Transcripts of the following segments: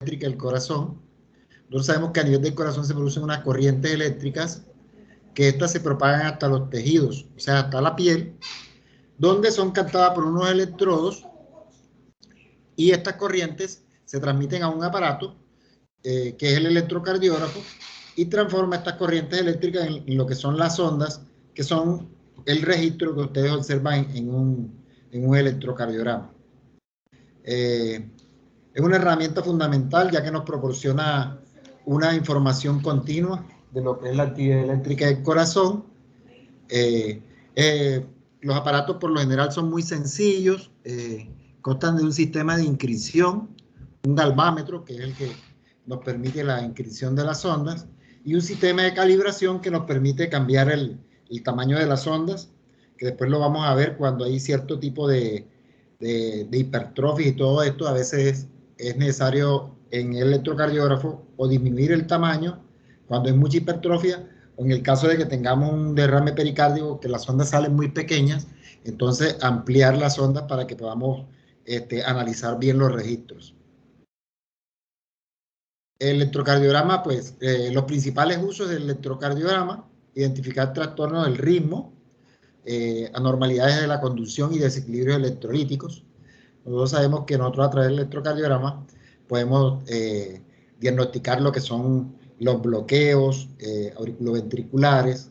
eléctrica del corazón. Nosotros sabemos que a nivel del corazón se producen unas corrientes eléctricas que estas se propagan hasta los tejidos, o sea, hasta la piel, donde son captadas por unos electrodos y estas corrientes se transmiten a un aparato que es el electrocardiógrafo y transforma estas corrientes eléctricas en lo que son las ondas, que son el registro que ustedes observan en un electrocardiograma. Es una herramienta fundamental ya que nos proporciona una información continua de lo que es la actividad eléctrica del corazón. Los aparatos por lo general son muy sencillos, constan de un sistema de inscripción, un galvámetro que es el que nos permite la inscripción de las ondas y un sistema de calibración que nos permite cambiar el tamaño de las ondas, que después lo vamos a ver cuando hay cierto tipo de hipertrofia y todo esto. A veces es necesario en el electrocardiógrafo o disminuir el tamaño cuando hay mucha hipertrofia, o en el caso de que tengamos un derrame pericárdico, que las ondas salen muy pequeñas, entonces ampliar las ondas para que podamos analizar bien los registros. El electrocardiograma, pues, los principales usos del electrocardiograma: identificar trastornos del ritmo, anormalidades de la conducción y desequilibrios electrolíticos. Nosotros sabemos que nosotros a través del electrocardiograma podemos diagnosticar lo que son los bloqueos auriculoventriculares,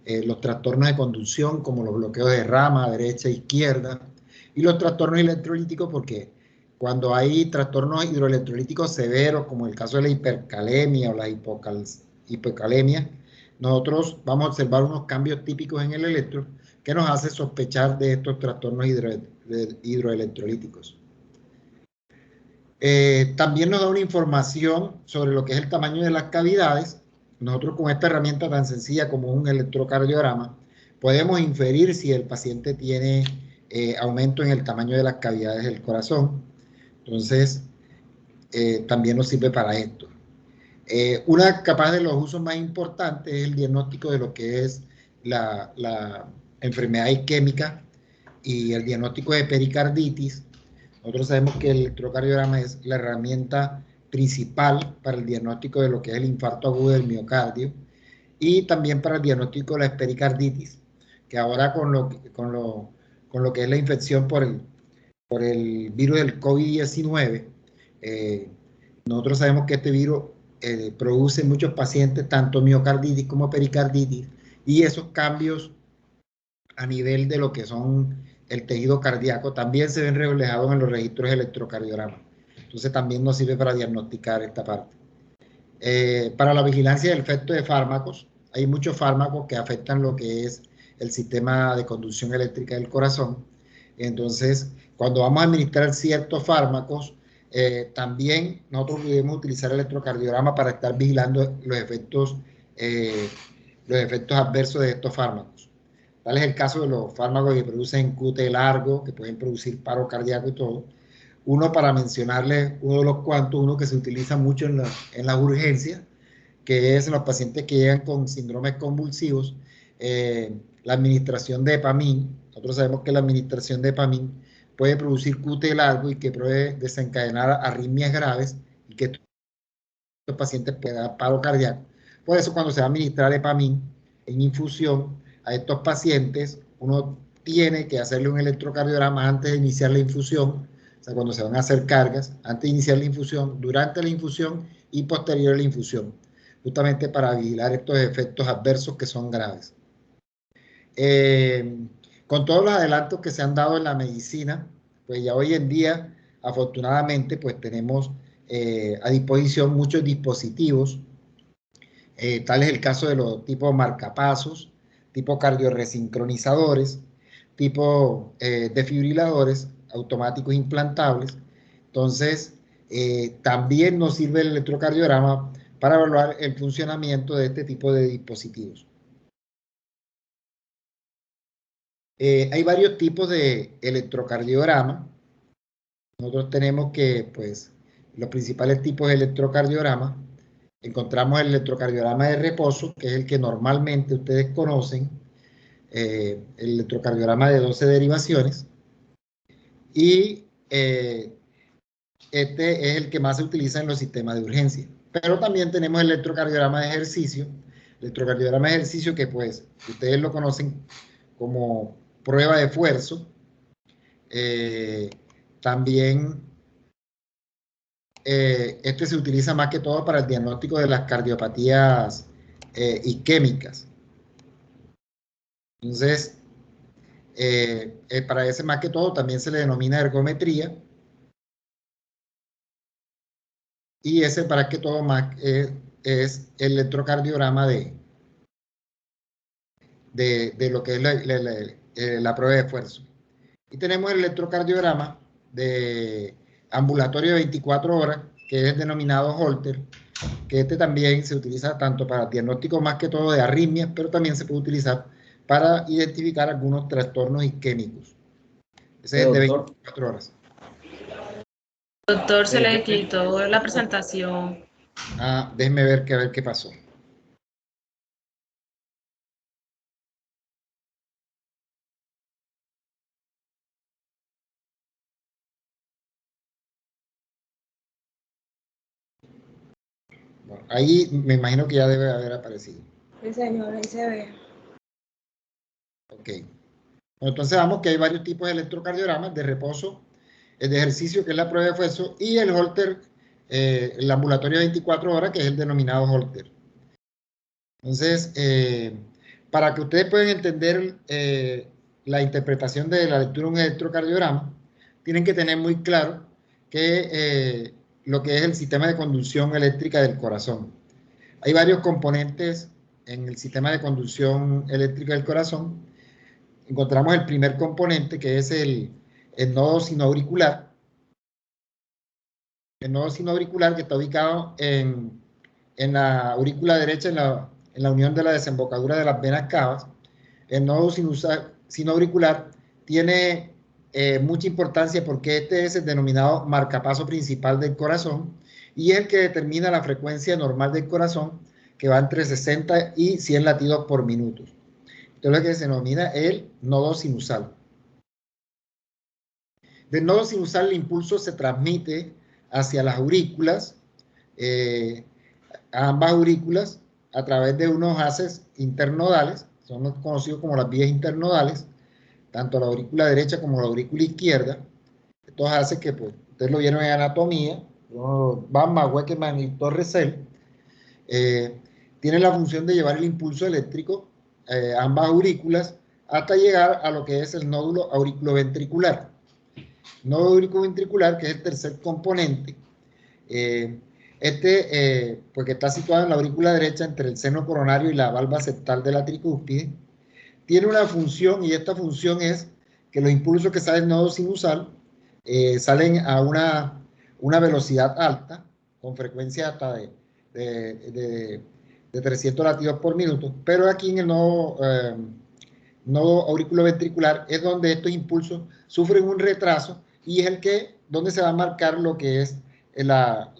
los trastornos de conducción como los bloqueos de rama, derecha e izquierda, y los trastornos electrolíticos, porque cuando hay trastornos hidroelectrolíticos severos, como el caso de la hipercalemia o la hipocalemia, nosotros vamos a observar unos cambios típicos en el electro que nos hace sospechar de estos trastornos hidroelectrolíticos. También nos da una información sobre lo que es el tamaño de las cavidades. Nosotros con esta herramienta tan sencilla como un electrocardiograma podemos inferir si el paciente tiene aumento en el tamaño de las cavidades del corazón. Entonces, también nos sirve para esto. Una capaz de los usos más importantes es el diagnóstico de lo que es la enfermedad isquémica y el diagnóstico de pericarditis. Nosotros sabemos que el electrocardiograma es la herramienta principal para el diagnóstico de lo que es el infarto agudo del miocardio y también para el diagnóstico de la pericarditis, que ahora con lo que es la infección por el virus del COVID-19, nosotros sabemos que este virus produce en muchos pacientes tanto miocarditis como pericarditis, y esos cambios a nivel de lo que son el tejido cardíaco también se ven reflejados en los registros de electrocardiograma. Entonces también nos sirve para diagnosticar esta parte. Para la vigilancia del efecto de fármacos, hay muchos fármacos que afectan lo que es el sistema de conducción eléctrica del corazón. Entonces, cuando vamos a administrar ciertos fármacos, también nosotros podemos utilizar el electrocardiograma para estar vigilando los efectos adversos de estos fármacos. Tal es el caso de los fármacos que producen QT largo, que pueden producir paro cardíaco y todo. Uno, para mencionarles uno de los cuantos, uno que se utiliza mucho en las urgencias, que es en los pacientes que llegan con síndromes convulsivos, la administración de Epamin. Nosotros sabemos que la administración de Epamin puede producir QT largo y que puede desencadenar arritmias graves y que estos pacientes pueden dar paro cardíaco. Por eso, cuando se va a administrar Epamin en infusión a estos pacientes, uno tiene que hacerle un electrocardiograma antes de iniciar la infusión, o sea, cuando se van a hacer cargas, antes de iniciar la infusión, durante la infusión y posterior a la infusión, justamente para vigilar estos efectos adversos que son graves. Con todos los adelantos que se han dado en la medicina, pues ya hoy en día, afortunadamente, pues tenemos a disposición muchos dispositivos, tal es el caso de los tipos marcapasos, tipo cardioresincronizadores, tipo desfibriladores automáticos implantables. Entonces, también nos sirve el electrocardiograma para evaluar el funcionamiento de este tipo de dispositivos. Hay varios tipos de electrocardiograma. Nosotros tenemos que, pues, los principales tipos de electrocardiograma. Encontramos el electrocardiograma de reposo, que es el que normalmente ustedes conocen, el electrocardiograma de 12 derivaciones, y este es el que más se utiliza en los sistemas de urgencia. Pero también tenemos el electrocardiograma de ejercicio. El electrocardiograma de ejercicio que pues ustedes lo conocen como prueba de esfuerzo. También este se utiliza más que todo para el diagnóstico de las cardiopatías isquémicas. Entonces, para ese más que todo también se le denomina ergometría. Y ese para que todo más es el electrocardiograma de lo que es la prueba de esfuerzo. Y tenemos el electrocardiograma de ambulatorio de 24 horas, que es denominado Holter, que este también se utiliza tanto para diagnóstico más que todo de arritmias, pero también se puede utilizar para identificar algunos trastornos isquémicos. Ese es de 24 horas. Doctor, se le quitó la presentación. Déjeme ver qué pasó. Bueno, ahí me imagino que ya debe haber aparecido. Sí, señor, ahí se ve. Ok. Bueno, entonces vamos que hay varios tipos de electrocardiogramas, de reposo, el de ejercicio, que es la prueba de esfuerzo, y el Holter, el ambulatorio de 24 horas, que es el denominado Holter. Entonces, para que ustedes puedan entender la interpretación de la lectura de un electrocardiograma, tienen que tener muy claro que lo que es el sistema de conducción eléctrica del corazón. Hay varios componentes en el sistema de conducción eléctrica del corazón. Encontramos el primer componente, que es el nodo sinoauricular. El nodo sinoauricular, que está ubicado en la aurícula derecha, en la unión de la desembocadura de las venas cavas. El nodo sinoauricular tiene mucha importancia porque este es el denominado marcapaso principal del corazón y es el que determina la frecuencia normal del corazón, que va entre 60 y 100 latidos por minuto. Esto es lo que se denomina el nodo sinusal. Del nodo sinusal el impulso se transmite hacia las aurículas, a ambas aurículas, a través de unos haces internodales, son conocidos como las vías internodales, tanto la aurícula derecha como la aurícula izquierda. Estos haces que pues, ustedes lo vieron en anatomía, Bama, Wekeman y Torresel, tienen la función de llevar el impulso eléctrico a ambas aurículas hasta llegar a lo que es el nódulo auriculoventricular. Nódulo auriculoventricular, que es el tercer componente, pues que está situado en la aurícula derecha entre el seno coronario y la valva septal de la tricúspide, tiene una función, y esta función es que los impulsos que salen del nodo sinusal salen a una velocidad alta, con frecuencia hasta de 300 latidos por minuto, pero aquí en el nodo auriculoventricular es donde estos impulsos sufren un retraso y es donde se va a marcar lo que es la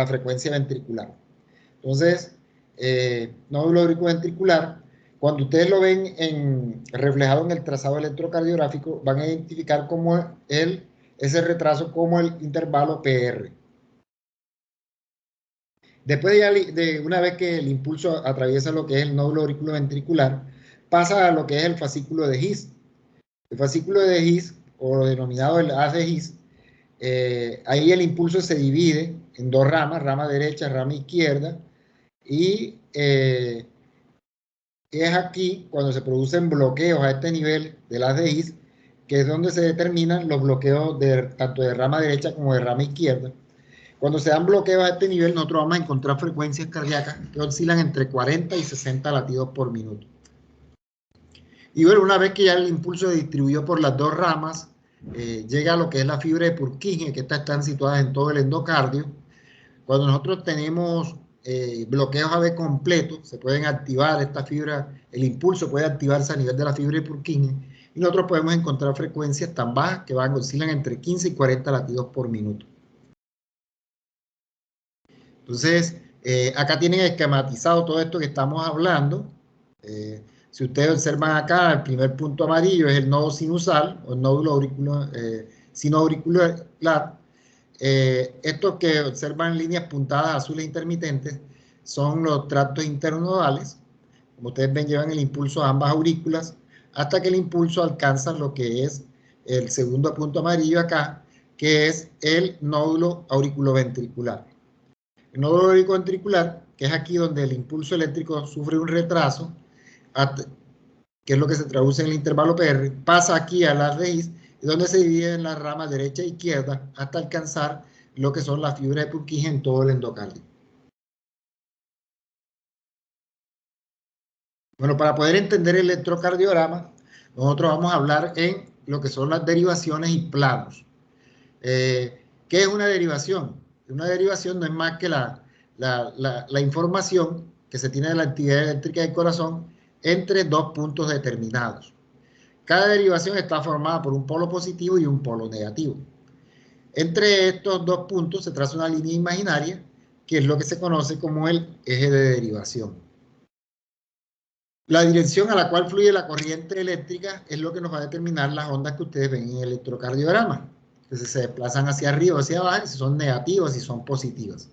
frecuencia ventricular. Entonces, nódulo auriculoventricular, cuando ustedes lo ven reflejado en el trazado electrocardiográfico, van a identificar como ese retraso como el intervalo PR. Después de una vez que el impulso atraviesa lo que es el nódulo auriculoventricular, pasa a lo que es el fascículo de His. El fascículo de His, o denominado el haz de His, ahí el impulso se divide en dos ramas, rama derecha, rama izquierda, y es aquí cuando se producen bloqueos a este nivel del haz de His, que es donde se determinan los bloqueos tanto de rama derecha como de rama izquierda. Cuando se dan bloqueos a este nivel, nosotros vamos a encontrar frecuencias cardíacas que oscilan entre 40 y 60 latidos por minuto. Y bueno, una vez que ya el impulso se distribuyó por las dos ramas, llega a lo que es la fibra de Purkinje, que estas están situadas en todo el endocardio. Cuando nosotros tenemos bloqueos AV completos, se pueden activar esta fibra, el impulso puede activarse a nivel de la fibra de Purkinje, y nosotros podemos encontrar frecuencias tan bajas que oscilan entre 15 y 40 latidos por minuto. Entonces, acá tienen esquematizado todo esto que estamos hablando. Si ustedes observan acá, el primer punto amarillo es el nodo sinusal, o el nódulo sinoauricular. Estos que observan líneas puntadas azules intermitentes son los tractos internodales. Como ustedes ven, llevan el impulso a ambas aurículas hasta que el impulso alcanza lo que es el segundo punto amarillo acá, que es el nódulo auriculoventricular. El nódulo auriculoventricular, que es aquí donde el impulso eléctrico sufre un retraso, que es lo que se traduce en el intervalo PR, pasa aquí a la raíz, donde se divide en las ramas derecha e izquierda hasta alcanzar lo que son las fibras de Purkinje en todo el endocardio. Bueno, para poder entender el electrocardiograma, nosotros vamos a hablar en lo que son las derivaciones y planos. ¿Qué es una derivación? Una derivación no es más que la información que se tiene de la actividad eléctrica del corazón entre dos puntos determinados. Cada derivación está formada por un polo positivo y un polo negativo. Entre estos dos puntos se traza una línea imaginaria, que es lo que se conoce como el eje de derivación. La dirección a la cual fluye la corriente eléctrica es lo que nos va a determinar las ondas que ustedes ven en el electrocardiograma, que se desplazan hacia arriba o hacia abajo, si son negativas, si son positivas.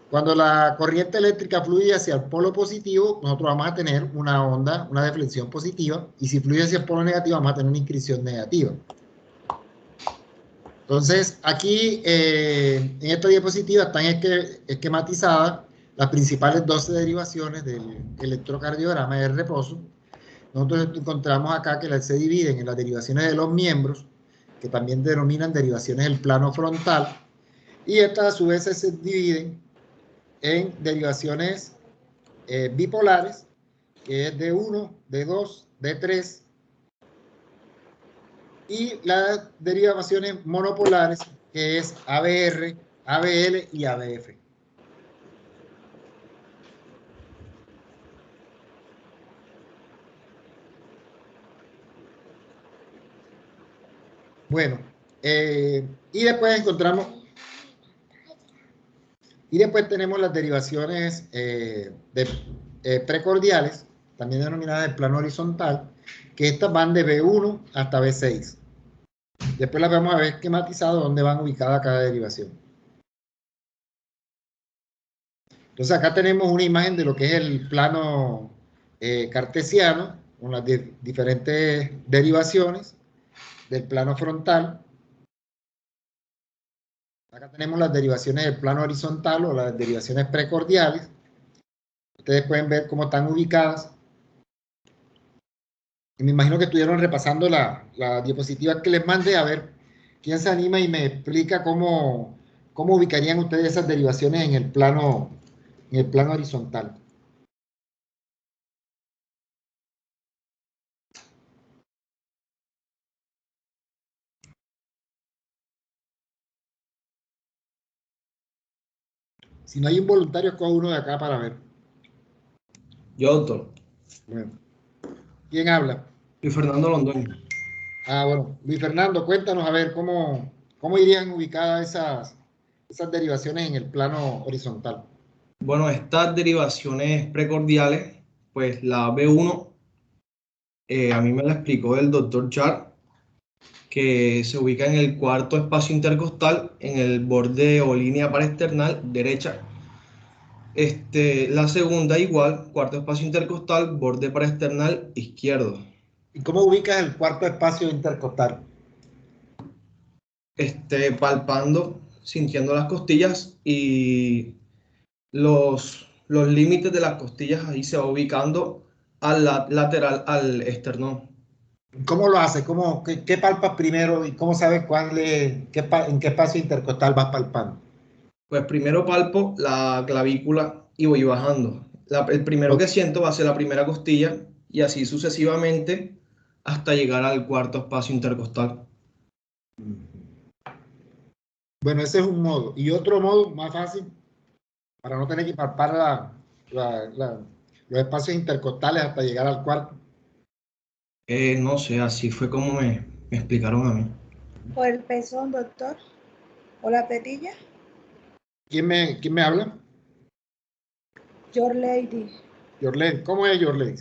Cuando la corriente eléctrica fluye hacia el polo positivo, nosotros vamos a tener una onda, una deflexión positiva, y si fluye hacia el polo negativo, vamos a tener una inscripción negativa. Entonces, aquí en esta diapositiva están esquematizadas las principales 12 derivaciones del electrocardiograma de reposo. Nosotros encontramos acá que se dividen en las derivaciones de los miembros, que también denominan derivaciones del plano frontal, y estas a su vez se dividen en derivaciones bipolares, que es D1, D2, D3, y las derivaciones monopolares, que es ABR, ABL y ABF. Bueno, y después tenemos las derivaciones precordiales, también denominadas de plano horizontal, que estas van de B1 hasta B6. Después las vamos a ver esquematizadas donde van ubicadas cada derivación. Entonces acá tenemos una imagen de lo que es el plano cartesiano, con las diferentes derivaciones del plano frontal. Acá tenemos las derivaciones del plano horizontal o las derivaciones precordiales. Ustedes pueden ver cómo están ubicadas. Y me imagino que estuvieron repasando la diapositiva que les mandé. A ver, ¿quién se anima y me explica cómo ubicarían ustedes esas derivaciones en el plano horizontal? Si no hay un voluntario, cojo uno de acá para ver. Yo, doctor. Bueno. ¿Quién habla? Soy Fernando Londoño. Ah, bueno. Luis Fernando, cuéntanos a ver cómo irían ubicadas esas derivaciones en el plano horizontal. Bueno, estas derivaciones precordiales, pues la B1, a mí me la explicó el doctor Char, que se ubica en el cuarto espacio intercostal, en el borde o línea paraesternal derecha. La segunda igual, cuarto espacio intercostal, borde paraesternal izquierdo. ¿Y cómo ubicas el cuarto espacio intercostal? Palpando, sintiendo las costillas y los límites de las costillas ahí se va ubicando al lateral al esternón. ¿Cómo lo haces? ¿Qué palpas primero y cómo sabes en qué espacio intercostal vas palpando? Pues primero palpo la clavícula y voy bajando. El primero que siento va a ser la primera costilla y así sucesivamente hasta llegar al cuarto espacio intercostal. Bueno, ese es un modo. Y otro modo más fácil, para no tener que palpar los espacios intercostales hasta llegar al cuarto. No sé, así fue como me explicaron a mí. ¿O el pezón, doctor? ¿O la tetilla? ¿Quién me habla? Your Lady. Yorlen. ¿Cómo es Yorlen?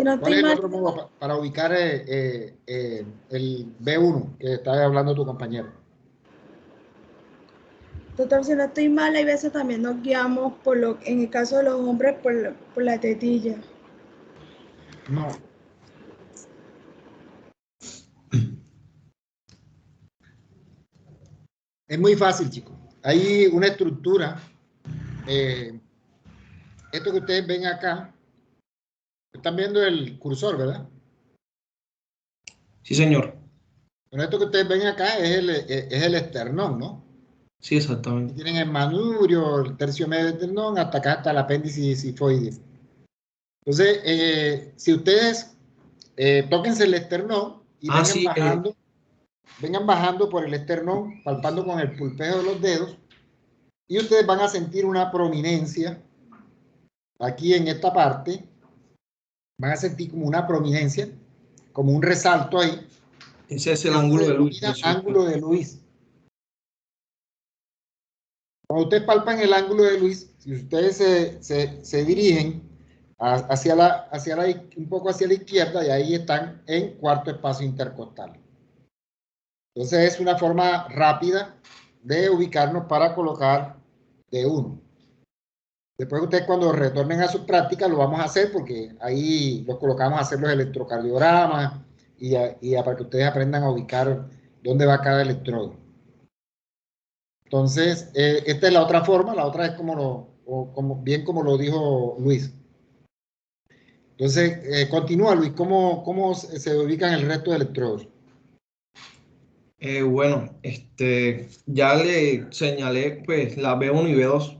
Si no ¿Cuál estoy es el mal, otro modo para ubicar el B1 que estaba hablando tu compañero? doctor, si no estoy mal, hay veces también nos guiamos en el caso de los hombres, por la tetilla. No. Es muy fácil, chicos. Hay una estructura. Esto que ustedes ven acá, están viendo el cursor, ¿verdad? Sí, señor. Bueno, esto que ustedes ven acá es el esternón, ¿no? Sí, exactamente. Tienen el manubrio, el tercio medio del esternón, hasta acá está el apéndice sifoide. Entonces, si ustedes tóquense el esternón y Sí, vengan bajando por el esternón, palpando con el pulpeo de los dedos, y ustedes van a sentir una prominencia aquí en esta parte, van a sentir como una prominencia, como un resalto ahí. ese es el Eso ángulo se de luz. denomina ángulo de Luis. Cuando ustedes palpan el ángulo de Luis, si ustedes se dirigen un poco hacia la izquierda, y ahí están en cuarto espacio intercostal. Entonces es una forma rápida de ubicarnos para colocar D1. Después ustedes cuando retornen a sus prácticas lo vamos a hacer porque ahí los colocamos a hacer los electrocardiogramas para que ustedes aprendan a ubicar dónde va cada electrodo. Entonces, esta es la otra forma, la otra es como lo dijo Luis. Entonces, continúa Luis, ¿cómo se ubican el resto de electrodos? Bueno, ya le señalé pues la B1 y B2.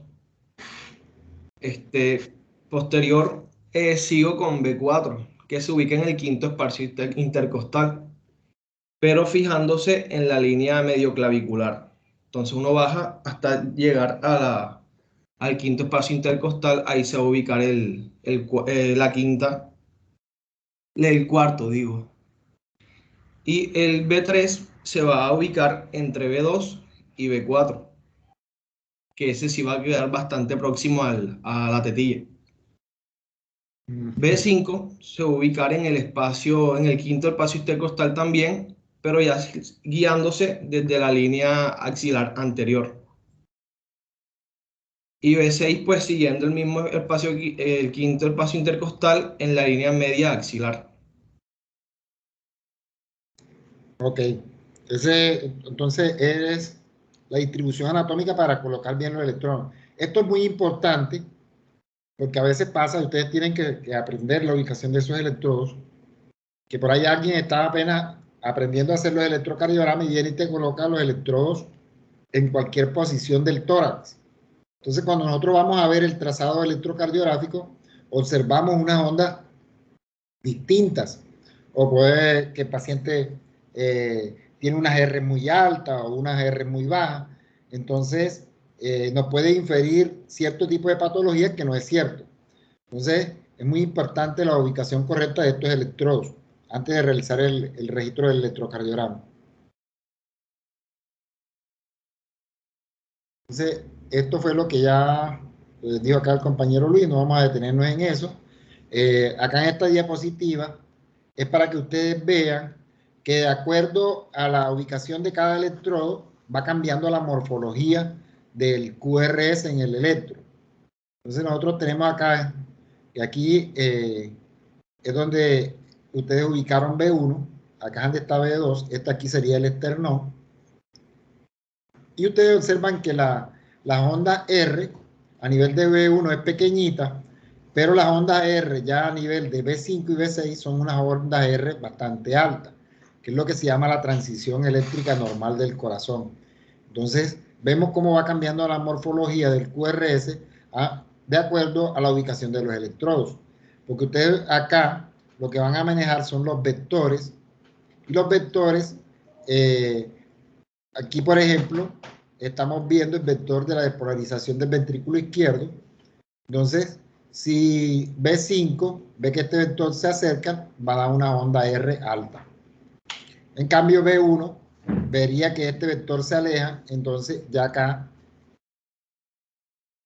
Posterior, sigo con B4, que se ubica en el quinto espacio intercostal, pero fijándose en la línea medio clavicular. Entonces uno baja hasta llegar al quinto espacio intercostal, ahí se va a ubicar la quinta, el cuarto, digo. Y el B3 se va a ubicar entre B2 y B4, que ese sí va a quedar bastante próximo a la tetilla. B5 se va a ubicar en el quinto espacio intercostal también, pero ya guiándose desde la línea axilar anterior. Y B6 pues siguiendo el mismo espacio, el quinto espacio intercostal en la línea media axilar. Ok, entonces es la distribución anatómica para colocar bien los electrones. Esto es muy importante porque a veces pasa, ustedes tienen que aprender la ubicación de esos electrodos, que por ahí alguien estaba apenas aprendiendo a hacer los electrocardiogramas y viene y te coloca los electrodos en cualquier posición del tórax. Entonces, cuando nosotros vamos a ver el trazado electrocardiográfico, observamos unas ondas distintas. O puede que el paciente tiene unas R muy altas o unas R muy bajas. Entonces, nos puede inferir cierto tipo de patología que no es cierto. Entonces, es muy importante la ubicación correcta de estos electrodos antes de realizar el registro del electrocardiograma. Entonces, esto fue lo que ya dijo acá el compañero Luis, no vamos a detenernos en eso. Acá en esta diapositiva es para que ustedes vean que de acuerdo a la ubicación de cada electrodo va cambiando la morfología del QRS en el electro. Entonces nosotros tenemos acá, que aquí es donde ustedes ubicaron B1, acá es donde está B2, esta aquí sería el esternón. Y ustedes observan que la onda R a nivel de B1 es pequeñita, pero las ondas R ya a nivel de B5 y B6 son unas ondas R bastante altas, que es lo que se llama la transición eléctrica normal del corazón. Entonces, vemos cómo va cambiando la morfología del QRS de acuerdo a la ubicación de los electrodos. Porque ustedes acá lo que van a manejar son los vectores, y los vectores, aquí por ejemplo, estamos viendo el vector de la despolarización del ventrículo izquierdo. Entonces, si B5 ve que este vector se acerca, va a dar una onda R alta. En cambio, B1 vería que este vector se aleja, entonces ya acá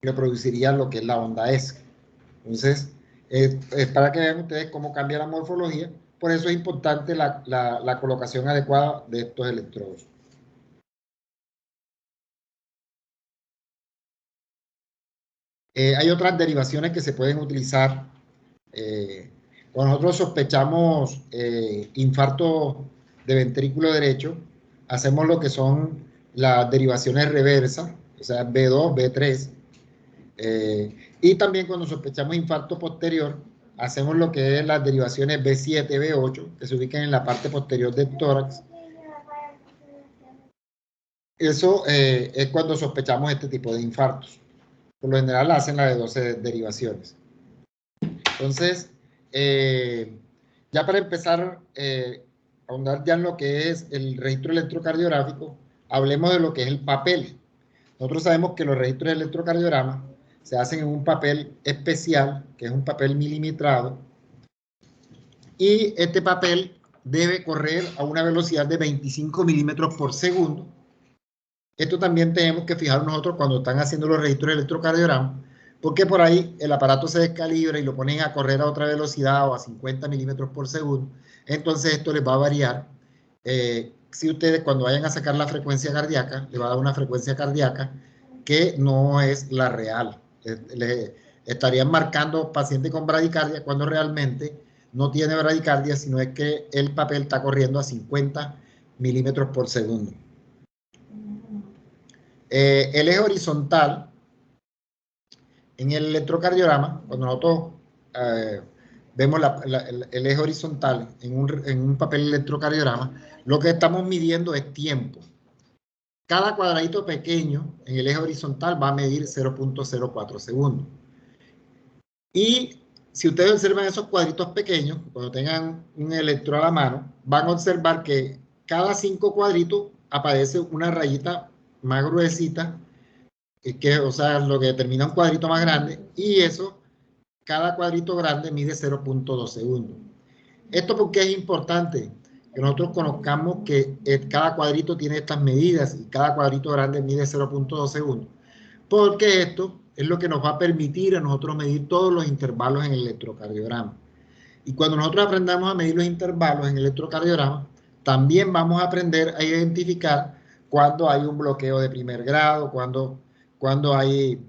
le produciría lo que es la onda S. Entonces, Es para que vean ustedes cómo cambia la morfología. Por eso es importante la colocación adecuada de estos electrodos. Hay otras derivaciones que se pueden utilizar. Cuando nosotros sospechamos infarto de ventrículo derecho, hacemos lo que son las derivaciones reversas, o sea, B2, B3. Y también cuando sospechamos infarto posterior, hacemos lo que es las derivaciones B7, B8, que se ubican en la parte posterior del tórax. Eso es cuando sospechamos este tipo de infartos. Por lo general hacen la de 12 derivaciones. Entonces, ya para empezar a ahondar ya en lo que es el registro electrocardiográfico, hablemos de lo que es el papel. Nosotros sabemos que los registros de electrocardiograma se hacen en un papel especial, que es un papel milimetrado, y este papel debe correr a una velocidad de 25 milímetros por segundo. Esto también tenemos que fijar nosotros cuando están haciendo los registros de electrocardiograma, porque por ahí el aparato se descalibra y lo ponen a correr a otra velocidad o a 50 milímetros por segundo. Entonces esto les va a variar. Si ustedes cuando vayan a sacar la frecuencia cardíaca, le va a dar una frecuencia cardíaca que no es la real. Le estarían marcando paciente con bradicardia cuando realmente no tiene bradicardia, sino es que el papel está corriendo a 50 milímetros por segundo. El eje horizontal en el electrocardiograma, cuando nosotros vemos el eje horizontal en un papel electrocardiograma, lo que estamos midiendo es tiempo. Cada cuadradito pequeño en el eje horizontal va a medir 0.04 segundos. Y si ustedes observan esos cuadritos pequeños, cuando tengan un electrodo a la mano, van a observar que cada 5 cuadritos aparece una rayita más gruesita, o sea, lo que determina un cuadrito más grande, y eso, cada cuadrito grande mide 0.2 segundos. ¿Esto por qué es importante? Que nosotros conozcamos que cada cuadrito tiene estas medidas y cada cuadrito grande mide 0.2 segundos. Porque esto es lo que nos va a permitir a nosotros medir todos los intervalos en el electrocardiograma. Y cuando nosotros aprendamos a medir los intervalos en el electrocardiograma, también vamos a aprender a identificar cuando hay un bloqueo de primer grado, cuando hay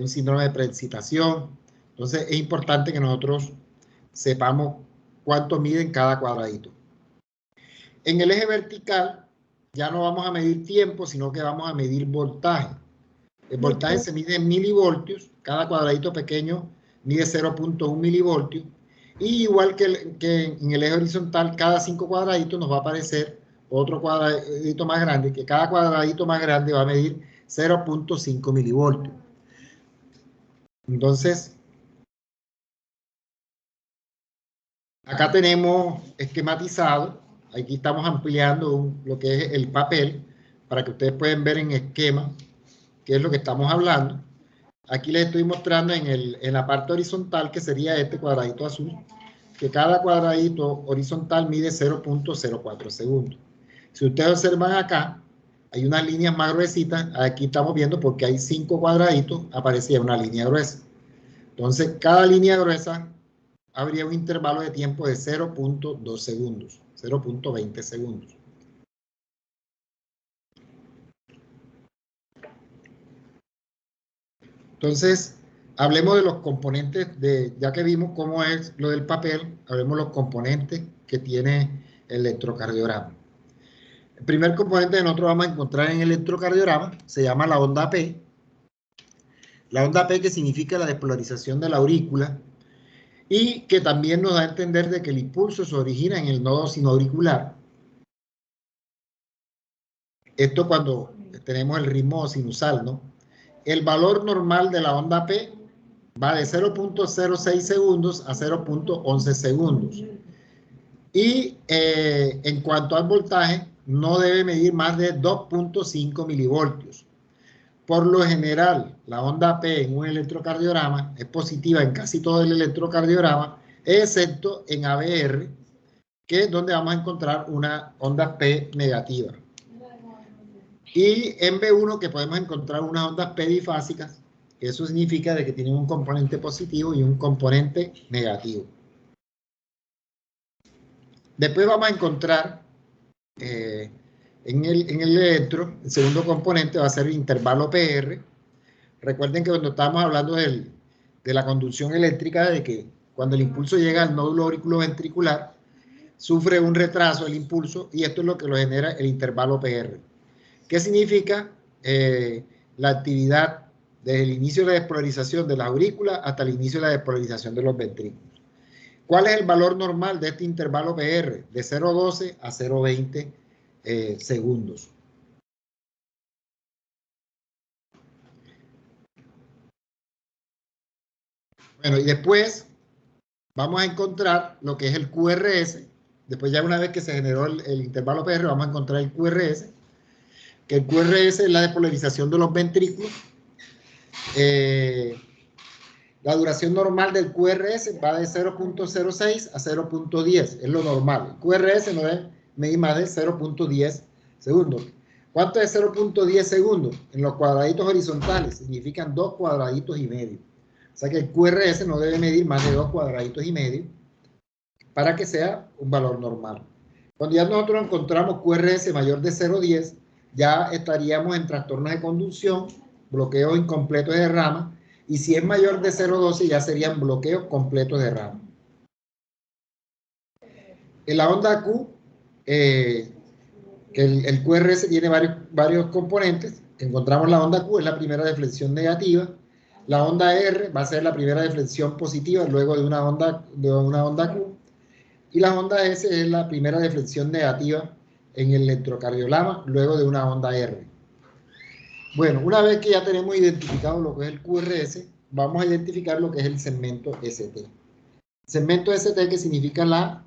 un síndrome de preexcitación. Entonces es importante que nosotros sepamos cuánto miden cada cuadradito. En el eje vertical ya no vamos a medir tiempo, sino que vamos a medir voltaje. El voltaje se mide en milivoltios, cada cuadradito pequeño mide 0.1 milivoltios, y igual que en el eje horizontal, cada 5 cuadraditos nos va a aparecer otro cuadradito más grande, que cada cuadradito más grande va a medir 0.5 milivoltios. Entonces, acá tenemos esquematizado, aquí estamos ampliando lo que es el papel, para que ustedes puedan ver en esquema qué es lo que estamos hablando. Aquí les estoy mostrando en la parte horizontal, que sería este cuadradito azul, que cada cuadradito horizontal mide 0.04 segundos. Si ustedes observan acá, hay unas líneas más gruesitas. Aquí estamos viendo porque hay 5 cuadraditos, aparecía una línea gruesa. Entonces, cada línea gruesa habría un intervalo de tiempo de 0.2 segundos, 0.20 segundos. Entonces, hablemos de los componentes, ya que vimos cómo es lo del papel, hablemos de los componentes que tiene el electrocardiograma. El primer componente que nosotros vamos a encontrar en el electrocardiograma se llama la onda P. La onda P, que significa la despolarización de la aurícula, y que también nos da a entender de que el impulso se origina en el nodo sinoauricular. Esto cuando tenemos el ritmo sinusal, ¿no? El valor normal de la onda P va de 0.06 segundos a 0.11 segundos. Y en cuanto al voltaje, no debe medir más de 2.5 milivoltios. Por lo general, la onda P en un electrocardiograma es positiva en casi todo el electrocardiograma, excepto en ABR, que es donde vamos a encontrar una onda P negativa. Y en B1, que podemos encontrar unas ondas P difásicas, Eso significa de que tienen un componente positivo y un componente negativo. Después vamos a encontrar en el electro, el segundo componente va a ser el intervalo PR. Recuerden que cuando estábamos hablando de la conducción eléctrica, de que cuando el impulso llega al nódulo auriculoventricular, sufre un retraso el impulso y esto es lo que lo genera el intervalo PR. ¿Qué significa? La actividad desde el inicio de la despolarización de la aurícula hasta el inicio de la despolarización de los ventrículos. ¿Cuál es el valor normal de este intervalo PR? De 0,12 a 0,20 segundos. Bueno, y después vamos a encontrar lo que es el QRS. Después ya una vez que se generó el intervalo PR, vamos a encontrar el QRS. Que el QRS es la despolarización de los ventrículos. La duración normal del QRS va de 0.06 a 0.10, es lo normal. El QRS no debe medir más de 0.10 segundos. ¿Cuánto es 0.10 segundos? En los cuadraditos horizontales significan 2 cuadraditos y medio. O sea que el QRS no debe medir más de 2 cuadraditos y medio para que sea un valor normal. Cuando ya nosotros encontramos QRS mayor de 0.10, ya estaríamos en trastornos de conducción, bloqueos incompletos de rama, y si es mayor de 0.12 ya serían bloqueos completos de rama. En la onda Q, que el QRS tiene varios componentes. Encontramos la onda Q, es la primera deflexión negativa. La onda R va a ser la primera deflexión positiva luego de una onda Q. Y la onda S es la primera deflexión negativa en el electrocardiograma luego de una onda R. Bueno, una vez que ya tenemos identificado lo que es el QRS, vamos a identificar lo que es el segmento ST. Segmento ST, que significa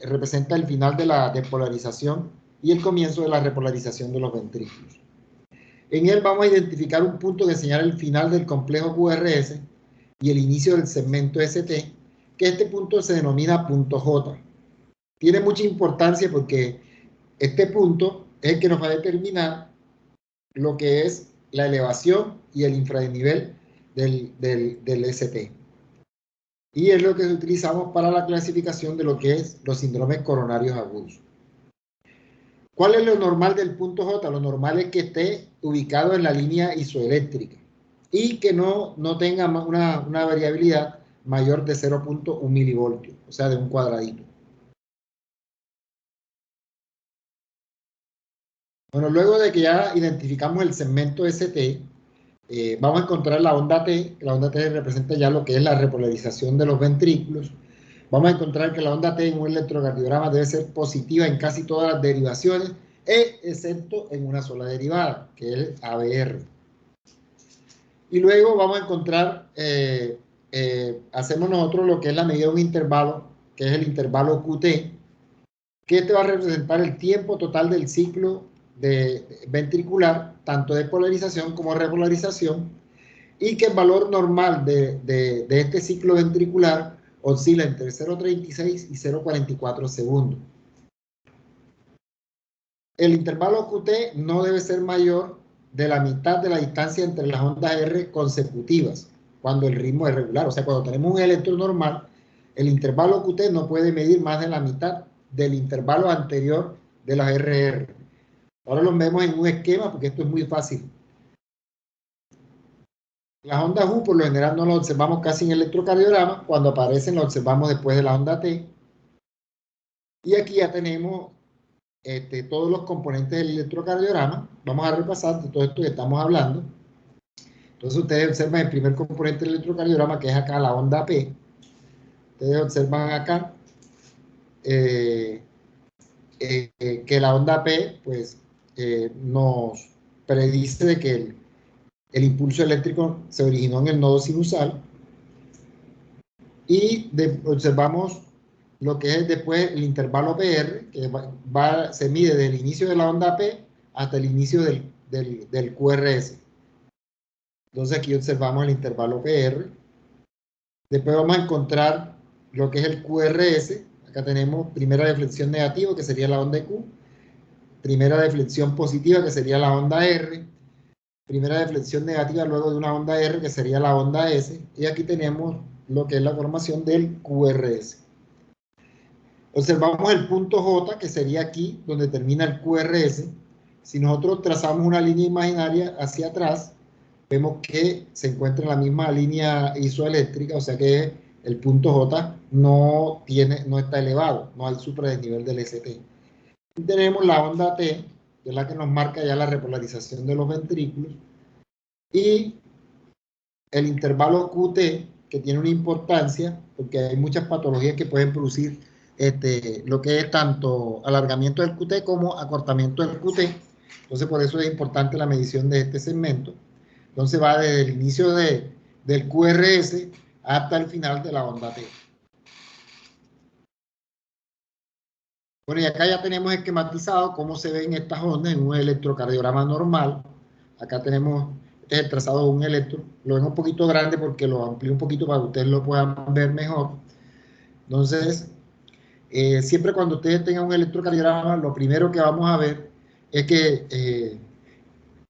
representa el final de la despolarización y el comienzo de la repolarización de los ventrículos. En él vamos a identificar un punto que señala el final del complejo QRS y el inicio del segmento ST, que este punto se denomina punto J. Tiene mucha importancia porque este punto es el que nos va a determinar lo que es la elevación y el infradesnivel del ST. Y es lo que utilizamos para la clasificación de lo que es los síndromes coronarios agudos. ¿Cuál es lo normal del punto J? Lo normal es que esté ubicado en la línea isoeléctrica y que no tenga una variabilidad mayor de 0.1 milivoltios, o sea, de un cuadradito. Bueno, luego de que ya identificamos el segmento ST, vamos a encontrar la onda T. La onda T representa ya lo que es la repolarización de los ventrículos. Vamos a encontrar que la onda T en un electrocardiograma debe ser positiva en casi todas las derivaciones, excepto en una sola derivada, que es el ABR. Y luego vamos a encontrar, hacemos nosotros lo que es la medida de un intervalo, que es el intervalo QT, que este va a representar el tiempo total del ciclo ventricular, tanto de polarización como repolarización, y que el valor normal de este ciclo ventricular oscila entre 0.36 y 0.44 segundos. El intervalo QT no debe ser mayor de la mitad de la distancia entre las ondas R consecutivas, cuando el ritmo es regular. O sea, cuando tenemos un electro normal, el intervalo QT no puede medir más de la mitad del intervalo anterior de las RR. Ahora los vemos en un esquema porque esto es muy fácil. Las ondas U por lo general no las observamos casi en el electrocardiograma. Cuando aparecen las observamos después de la onda T. Y aquí ya tenemos todos los componentes del electrocardiograma. Vamos a repasar de todo esto que estamos hablando. Entonces ustedes observan el primer componente del electrocardiograma, que es acá la onda P. Ustedes observan acá que la onda P pues nos predice de que el impulso eléctrico se originó en el nodo sinusal y observamos lo que es después el intervalo PR, que se mide desde el inicio de la onda P hasta el inicio del QRS. Entonces aquí observamos el intervalo PR. Después vamos a encontrar lo que es el QRS. Acá tenemos primera deflexión negativa, que sería la onda Q. Primera deflexión positiva, que sería la onda R. primera deflexión negativa luego de una onda R, que sería la onda S, y aquí tenemos lo que es la formación del QRS. Observamos el punto J, que sería aquí, donde termina el QRS. Si nosotros trazamos una línea imaginaria hacia atrás, vemos que se encuentra en la misma línea isoeléctrica, o sea que el punto J no está elevado, no hay supradesnivel del ST. Y tenemos la onda T, que es la que nos marca ya la repolarización de los ventrículos, y el intervalo QT, que tiene una importancia, porque hay muchas patologías que pueden producir lo que es tanto alargamiento del QT como acortamiento del QT. Entonces, por eso es importante la medición de este segmento. Entonces, va desde el inicio del QRS hasta el final de la onda T. Bueno, y acá ya tenemos esquematizado cómo se ven estas ondas en un electrocardiograma normal. Acá tenemos el trazado de un electro. Lo ven un poquito grande porque lo amplío un poquito para que ustedes lo puedan ver mejor. Entonces, siempre cuando ustedes tengan un electrocardiograma, lo primero que vamos a ver es que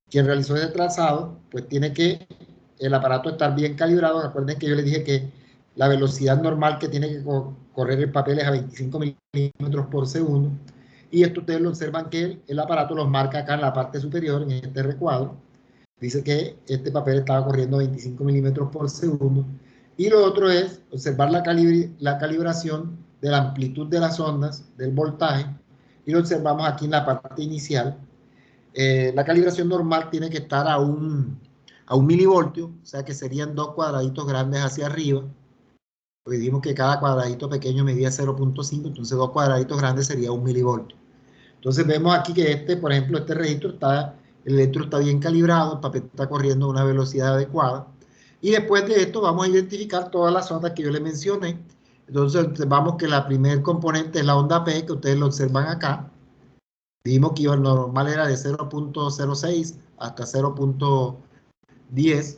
quien realizó ese trazado, pues tiene que el aparato estar bien calibrado. Recuerden que yo les dije que la velocidad normal que tiene que correr el papel es a 25 milímetros por segundo. Y esto ustedes lo observan que el aparato los marca acá en la parte superior, en este recuadro. Dice que este papel estaba corriendo a 25 milímetros por segundo. Y lo otro es observar la calibración de la amplitud de las ondas, del voltaje. Y lo observamos aquí en la parte inicial. La calibración normal tiene que estar a un milivoltio, o sea que serían dos cuadraditos grandes hacia arriba. Porque dijimos que cada cuadradito pequeño medía 0.5, entonces dos cuadraditos grandes sería 1 milivoltio. Entonces vemos aquí que por ejemplo, este registro el electro está bien calibrado, el papel está corriendo a una velocidad adecuada. Y después de esto vamos a identificar todas las ondas que yo les mencioné. Entonces vamos que la primer componente es la onda P, que ustedes lo observan acá. Dijimos que el normal era de 0.06 hasta 0.10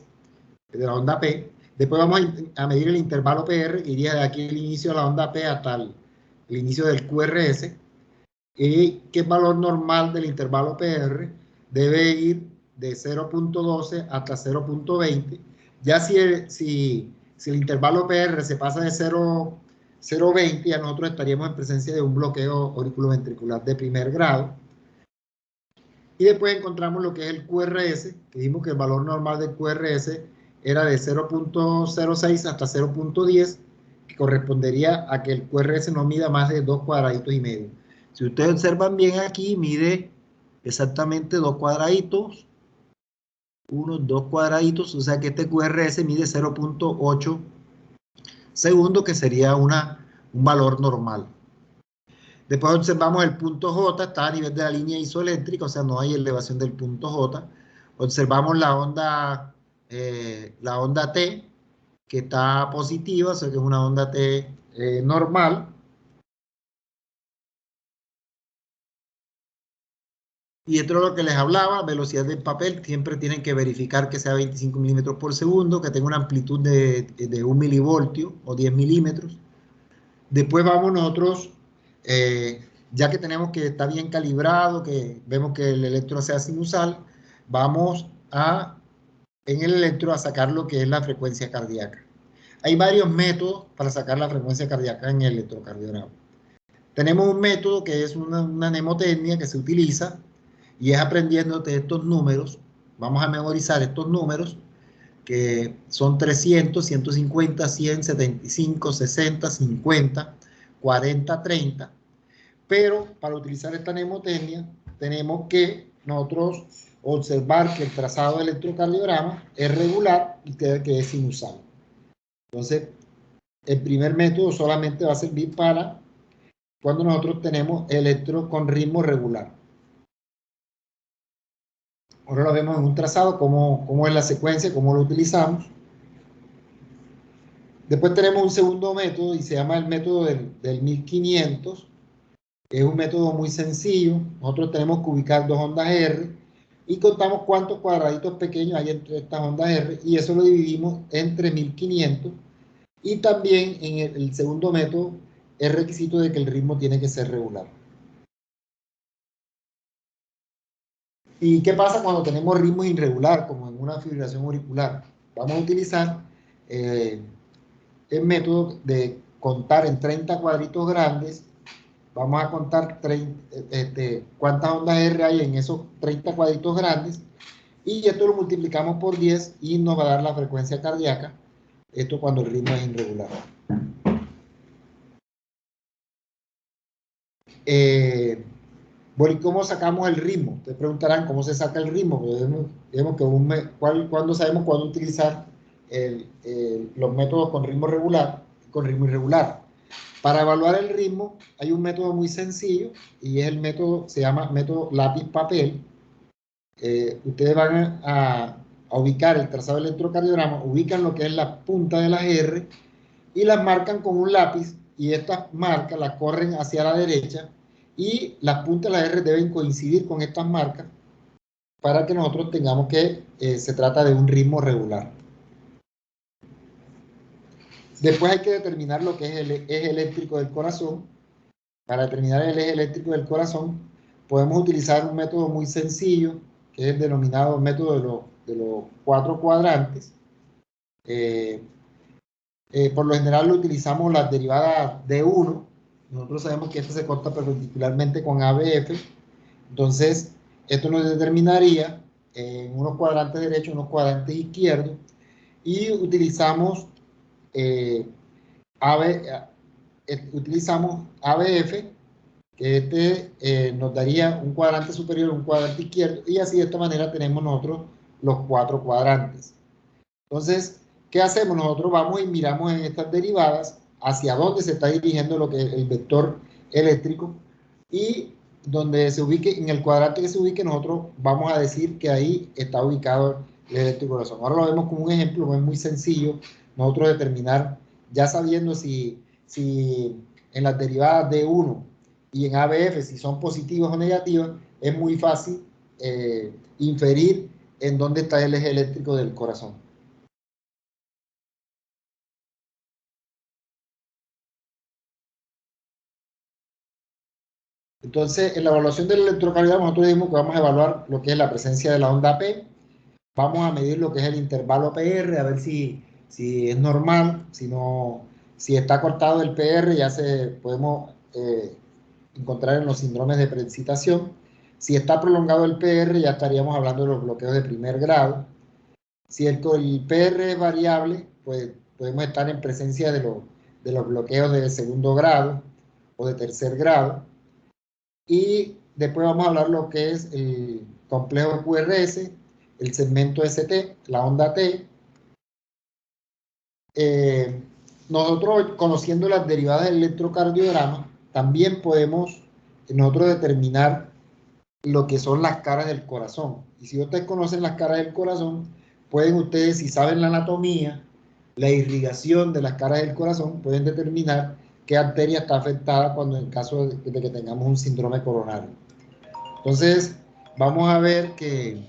de la onda P. Después vamos a medir el intervalo PR, que iría de aquí el inicio de la onda P hasta el inicio del QRS. Y que el valor normal del intervalo PR debe ir de 0.12 hasta 0.20. Ya si el intervalo PR se pasa de 0.20, ya nosotros estaríamos en presencia de un bloqueo auriculoventricular de primer grado. Y después encontramos lo que es el QRS, que dijimos que el valor normal del QRS era de 0.06 hasta 0.10, que correspondería a que el QRS no mida más de 2 cuadraditos y medio. Si ustedes observan bien aquí, mide exactamente 2 cuadraditos, 2 cuadraditos, o sea que este QRS mide 0.8 segundos, que sería un valor normal. Después observamos el punto J, está a nivel de la línea isoeléctrica, o sea, no hay elevación del punto J. Observamos la onda T, que está positiva, o sea que es una onda T normal. Y esto es lo que les hablaba, velocidad del papel, siempre tienen que verificar que sea 25 milímetros por segundo, que tenga una amplitud de 1 milivoltio o 10 milímetros. Después vamos nosotros, ya que tenemos que está bien calibrado, que vemos que el electro sea sinusal, vamos en el electro a sacar lo que es la frecuencia cardíaca. Hay varios métodos para sacar la frecuencia cardíaca en el electrocardiograma. Tenemos un método que es una mnemotecnia que se utiliza y es aprendiéndote estos números. Vamos a memorizar estos números que son 300, 150, 100, 75, 60, 50, 40, 30. Pero para utilizar esta mnemotecnia tenemos que nosotros observar que el trazado del electrocardiograma es regular y que es sinusal. Entonces, el primer método solamente va a servir para cuando nosotros tenemos electro con ritmo regular. Ahora lo vemos en un trazado, cómo es la secuencia, cómo lo utilizamos. Después tenemos un segundo método y se llama el método del 1500. Es un método muy sencillo. Nosotros tenemos que ubicar dos ondas R y contamos cuántos cuadraditos pequeños hay entre estas ondas R y eso lo dividimos entre 1500. Y también en el segundo método es requisito de que el ritmo tiene que ser regular. ¿Y qué pasa cuando tenemos ritmos irregulares, como en una fibrilación auricular? Vamos a utilizar el método de contar en 30 cuadritos grandes. Vamos a contar cuántas ondas R hay en esos 30 cuadritos grandes, y esto lo multiplicamos por 10 y nos va a dar la frecuencia cardíaca, esto cuando el ritmo es irregular. Bueno, ¿y cómo sacamos el ritmo? Ustedes preguntarán cómo se saca el ritmo. Vemos que ¿cuándo sabemos cuándo utilizar los métodos con ritmo regular, con ritmo irregular? Para evaluar el ritmo hay un método muy sencillo y es el método, se llama método lápiz-papel. Ustedes van a ubicar el trazado del electrocardiograma, ubican lo que es la punta de las R y las marcan con un lápiz, y estas marcas las corren hacia la derecha y las puntas de las R deben coincidir con estas marcas para que nosotros tengamos que se trata de un ritmo regular. Después hay que determinar lo que es el eje eléctrico del corazón. Para determinar el eje eléctrico del corazón podemos utilizar un método muy sencillo, que es el denominado método de los 4 cuadrantes. Por lo general lo utilizamos las derivadas de 1. Nosotros sabemos que esto se corta perpendicularmente con ABF. Entonces, esto nos determinaría en unos cuadrantes derechos, unos cuadrantes izquierdos, y utilizamos ABF, que nos daría un cuadrante superior, un cuadrante izquierdo, y así de esta manera tenemos nosotros los 4 cuadrantes. Entonces, ¿qué hacemos? Nosotros vamos y miramos en estas derivadas hacia dónde se está dirigiendo lo que es el vector eléctrico, y donde se ubique, en el cuadrante que se ubique, nosotros vamos a decir que ahí está ubicado el eléctrico corazón. Ahora lo vemos como un ejemplo, es muy sencillo nosotros determinar, ya sabiendo si en las derivadas de 1 y en ABF, si son positivas o negativas, es muy fácil inferir en dónde está el eje eléctrico del corazón. Entonces, en la evaluación del electrocardiograma, nosotros dijimos que vamos a evaluar lo que es la presencia de la onda P. Vamos a medir lo que es el intervalo PR, a ver si es normal, si está cortado el PR, ya podemos encontrar en los síndromes de preexcitación. Si está prolongado el PR, ya estaríamos hablando de los bloqueos de primer grado. Si el PR es variable, pues podemos estar en presencia de los bloqueos de segundo grado o de tercer grado. Y después vamos a hablar lo que es el complejo QRS, el segmento ST, la onda T. Nosotros, conociendo las derivadas del electrocardiograma, también podemos nosotros determinar lo que son las caras del corazón. Y si ustedes conocen las caras del corazón, pueden ustedes, si saben la anatomía, la irrigación de las caras del corazón, pueden determinar qué arteria está afectada cuando en caso de que tengamos un síndrome coronario. Entonces, vamos a ver que,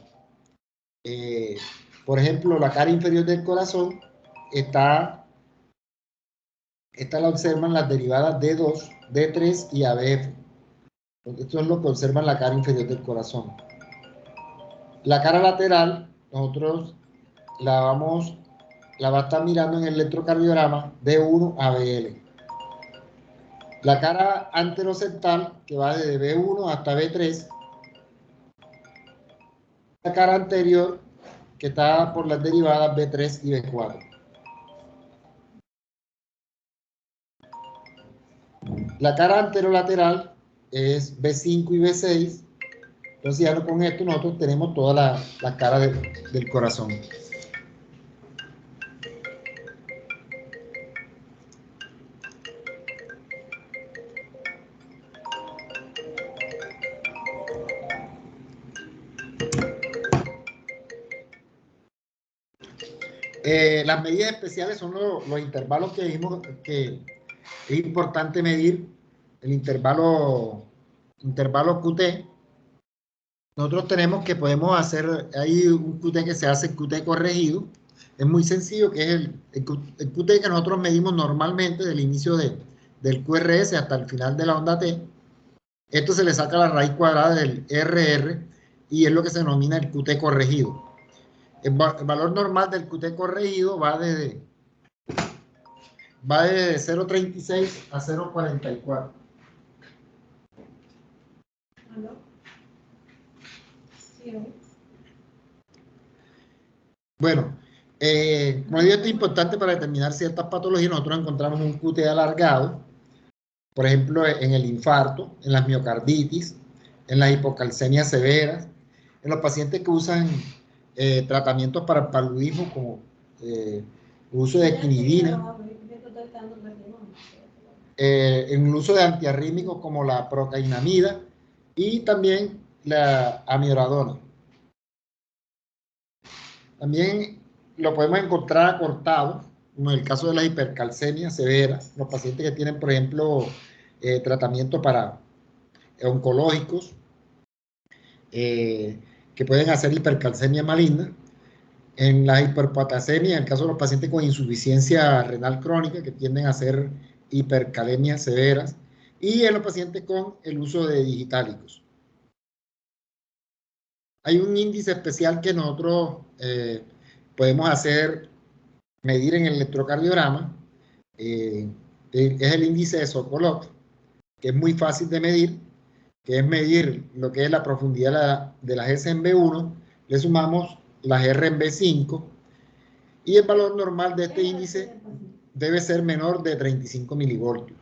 por ejemplo, la cara inferior del corazón esta la observan las derivadas D2, D3 y ABF. Esto es lo que observan la cara inferior del corazón. La cara lateral, nosotros la va a estar mirando en el electrocardiograma D1 a BL. La cara anteroseptal, que va desde B1 hasta B3. La cara anterior, que está por las derivadas B3 y B4. La cara anterolateral es B5 y B6. Entonces ya con esto nosotros tenemos toda la cara del corazón. Las medidas especiales son los intervalos que vimos, que es importante medir el intervalo QT. Nosotros tenemos que podemos hacer, hay un QT que se hace QT corregido, es muy sencillo, que es el QT que nosotros medimos normalmente del inicio del QRS hasta el final de la onda T. Esto se le saca la raíz cuadrada del RR y es lo que se denomina el QT corregido. El valor normal del QT corregido va desde 0.36 a 0.44. Bueno, como digo, esto es importante para determinar ciertas patologías. Nosotros encontramos un QT alargado, por ejemplo, en el infarto, en las miocarditis, en las hipocalcemias severas, en los pacientes que usan tratamientos para el paludismo como el uso de quinidina, en el uso de antiarrítmicos como la procainamida y también la amiodarona. También lo podemos encontrar acortado, como en el caso de las hipercalcemias severas, los pacientes que tienen, por ejemplo, tratamiento para oncológicos, que pueden hacer hipercalcemia maligna. En la hiperpotasemia, en el caso de los pacientes con insuficiencia renal crónica, que tienden a hacer hipercalemias severas, y en los pacientes con el uso de digitálicos. Hay un índice especial que nosotros podemos medir en el electrocardiograma, es el índice de Sokolov, que es muy fácil de medir, que es medir lo que es la profundidad de las SMB1, le sumamos las RMB5, y el valor normal de este índice debe ser menor de 35 milivoltios.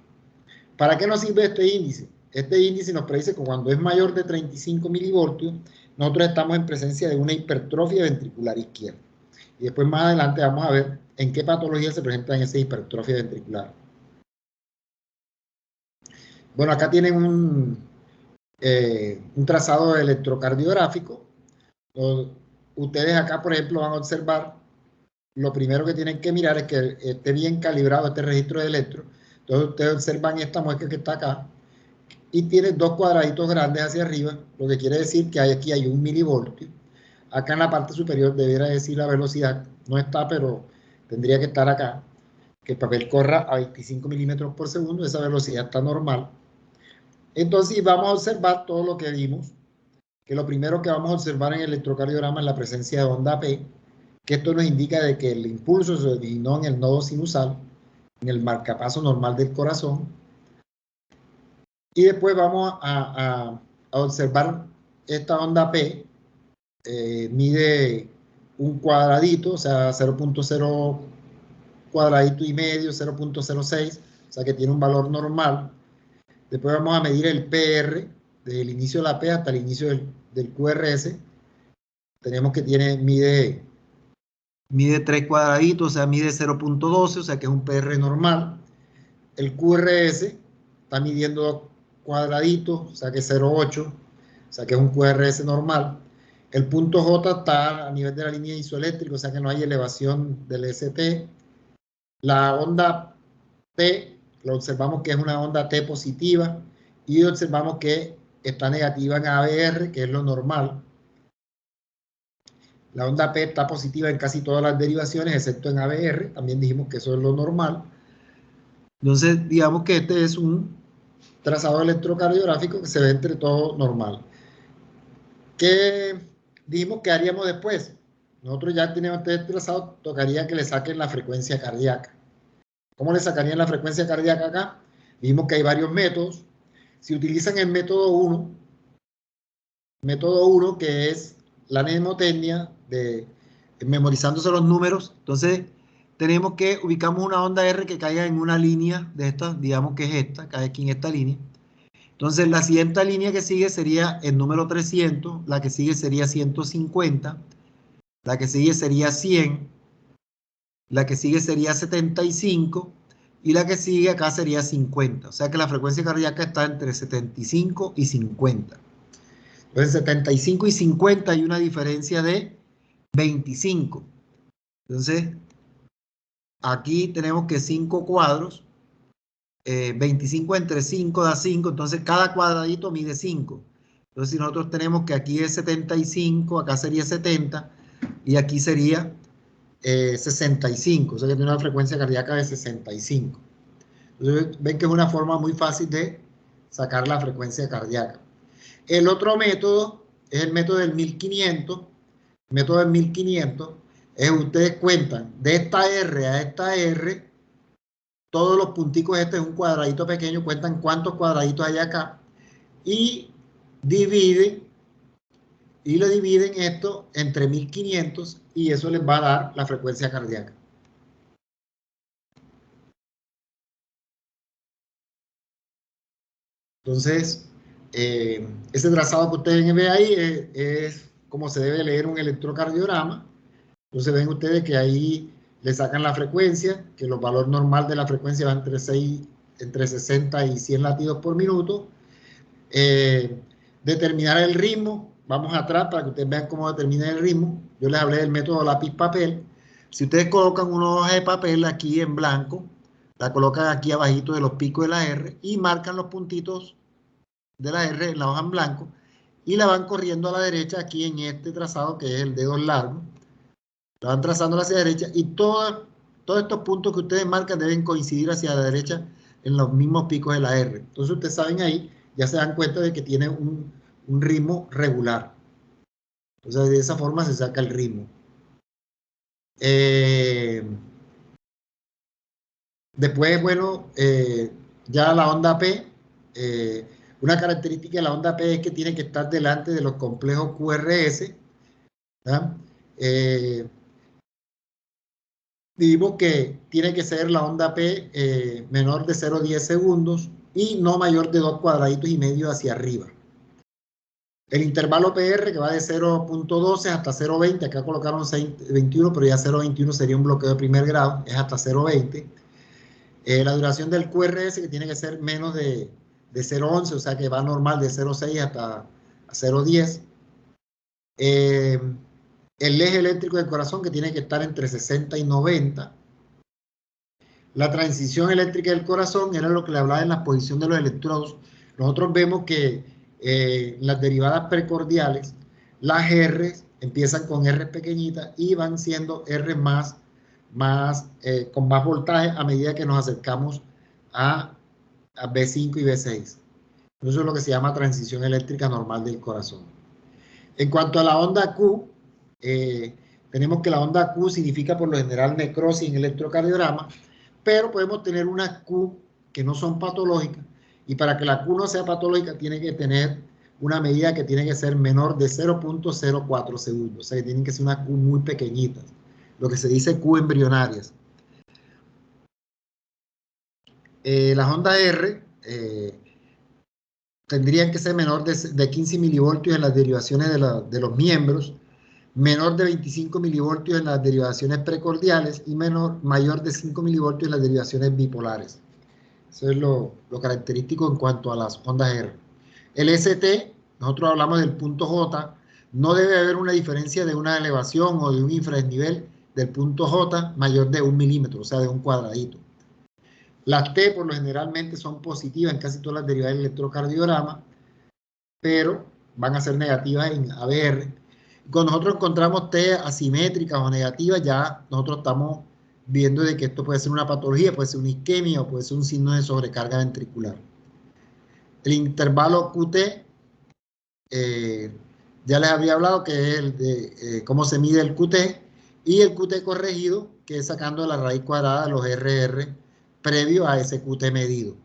¿Para qué nos sirve este índice? Este índice nos predice que cuando es mayor de 35 milivoltios, nosotros estamos en presencia de una hipertrofia ventricular izquierda. Y después más adelante vamos a ver en qué patología se presenta en esa hipertrofia ventricular. Bueno, acá tienen un trazado electrocardiográfico. Ustedes acá, por ejemplo, van a observar, lo primero que tienen que mirar es que esté bien calibrado este registro de electro. Entonces ustedes observan esta muestra que está acá y tiene dos cuadraditos grandes hacia arriba, lo que quiere decir que aquí hay 1 milivoltio. Acá en la parte superior debería decir la velocidad, no está, pero tendría que estar acá, que el papel corra a 25 milímetros por segundo, esa velocidad está normal. Entonces vamos a observar todo lo que vimos, que lo primero que vamos a observar en el electrocardiograma es la presencia de onda P, que esto nos indica de que el impulso se originó en el nodo sinusal, en el marcapaso normal del corazón. Y después vamos a observar esta onda P, mide un cuadradito, o sea, 0.0 cuadradito y medio, 0.06, o sea que tiene un valor normal. Después vamos a medir el PR, desde el inicio de la P hasta el inicio del QRS. Tenemos que mide 3 cuadraditos, o sea, mide 0.12, o sea que es un PR normal. El QRS está midiendo 2 cuadraditos, o sea que es 0.8, o sea que es un QRS normal. El punto J está a nivel de la línea isoeléctrica, o sea que no hay elevación del ST. La onda T, lo observamos que es una onda T positiva, y observamos que está negativa en ABR, que es lo normal. La onda P está positiva en casi todas las derivaciones, excepto en ABR, también dijimos que eso es lo normal. Entonces, digamos que este es un trazado electrocardiográfico que se ve entre todo normal. ¿Qué dijimos que haríamos después? Nosotros ya tenemos este trazado, tocaría que le saquen la frecuencia cardíaca. ¿Cómo le sacarían la frecuencia cardíaca acá? Dijimos que hay varios métodos. Si utilizan el método 1, que es la mnemotecnia de memorizándose los números, entonces tenemos que ubicamos una onda R que caiga en una línea de estas, digamos que es esta, cae aquí en esta línea. Entonces la siguiente línea que sigue sería el número 300, la que sigue sería 150, la que sigue sería 100, la que sigue sería 75 y la que sigue acá sería 50. O sea que la frecuencia cardíaca está entre 75 y 50. Entonces 75 y 50 hay una diferencia de 25. Entonces aquí tenemos que 5 cuadros, 25 entre 5 da 5, entonces cada cuadradito mide 5. Entonces si nosotros tenemos que aquí es 75, acá sería 70 y aquí sería 65, o sea que tiene una frecuencia cardíaca de 65. Entonces ven que es una forma muy fácil de sacar la frecuencia cardíaca. El otro método es el método del 1500. El método del 1500 es ustedes cuentan de esta R a esta R, todos los punticos, este es un cuadradito pequeño, cuentan cuántos cuadraditos hay acá y le dividen esto entre 1500 y eso les va a dar la frecuencia cardíaca. Entonces, ese trazado que ustedes ven ahí es como se debe leer un electrocardiograma. Entonces ven ustedes que ahí le sacan la frecuencia, que los valores normal de la frecuencia van entre 60 y 100 latidos por minuto. Determinar el ritmo, vamos atrás para que ustedes vean cómo determina el ritmo. Yo les hablé del método lápiz-papel. Si ustedes colocan una hoja de papel aquí en blanco, la colocan aquí abajito de los picos de la R y marcan los puntitos de la R en la hoja en blanco y la van corriendo a la derecha aquí en este trazado que es el dedo largo. La van trazando hacia la derecha y todos estos puntos que ustedes marcan deben coincidir hacia la derecha en los mismos picos de la R. Entonces ustedes saben ahí, ya se dan cuenta de que tiene un ritmo regular. Entonces de esa forma se saca el ritmo. Después, bueno, ya la onda P, una característica de la onda P es que tiene que estar delante de los complejos QRS. Dijimos que tiene que ser la onda P menor de 0,10 segundos y no mayor de 2 cuadraditos y medio hacia arriba. El intervalo PR que va de 0.12 hasta 0.20, acá colocaron 21, pero ya 0.21 sería un bloqueo de primer grado, es hasta 0.20. La duración del QRS que tiene que ser menos de 0.11, o sea que va normal de 0.6 hasta 0.10. El eje eléctrico del corazón que tiene que estar entre 60 y 90. La transición eléctrica del corazón era lo que le hablaba en la posición de los electrodos. Nosotros vemos que las derivadas precordiales, las R empiezan con R pequeñitas y van siendo R con más voltaje a medida que nos acercamos a B5 y B6. Eso es lo que se llama transición eléctrica normal del corazón. En cuanto a la onda Q, tenemos que la onda Q significa por lo general necrosis en electrocardiograma, pero podemos tener unas Q que no son patológicas, y para que la Q no sea patológica tiene que tener una medida que tiene que ser menor de 0.04 segundos, o sea que tienen que ser unas Q muy pequeñitas, lo que se dice Q embrionarias. Las ondas R tendrían que ser menor de 15 milivoltios en las derivaciones de los miembros, menor de 25 milivoltios en las derivaciones precordiales y mayor de 5 milivoltios en las derivaciones bipolares. Eso es lo característico en cuanto a las ondas R. El ST, nosotros hablamos del punto J, no debe haber una diferencia de una elevación o de un infradesnivel del punto J mayor de 1 milímetro, o sea, de un cuadradito. Las T por lo generalmente son positivas en casi todas las derivadas del electrocardiograma, pero van a ser negativas en ABR. Cuando nosotros encontramos T asimétricas o negativas, ya nosotros estamos viendo de que esto puede ser una patología, puede ser una isquemia o puede ser un signo de sobrecarga ventricular. El intervalo QT, ya les había hablado que es el de cómo se mide el QT, y el QT corregido, que es sacando la raíz cuadrada de los RR previo a ese QT medido.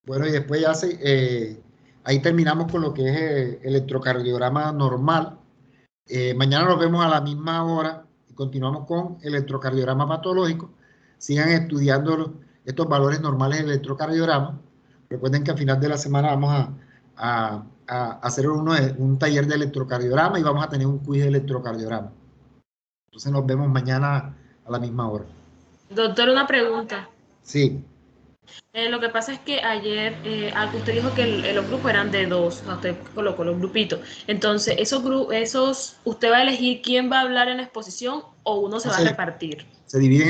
Bueno, y después ya ahí terminamos con lo que es el electrocardiograma normal. Mañana nos vemos a la misma hora y continuamos con el electrocardiograma patológico. Sigan estudiando estos valores normales del electrocardiograma. Recuerden que al final de la semana vamos a hacer un taller de electrocardiograma y vamos a tener un quiz de electrocardiograma. Entonces nos vemos mañana a la misma hora. Doctor, una pregunta. Sí. Lo que pasa es que ayer usted dijo que los grupos eran de 2, usted colocó los grupitos. Entonces, ¿usted va a elegir quién va a hablar en la exposición o uno se va a repartir? Se dividen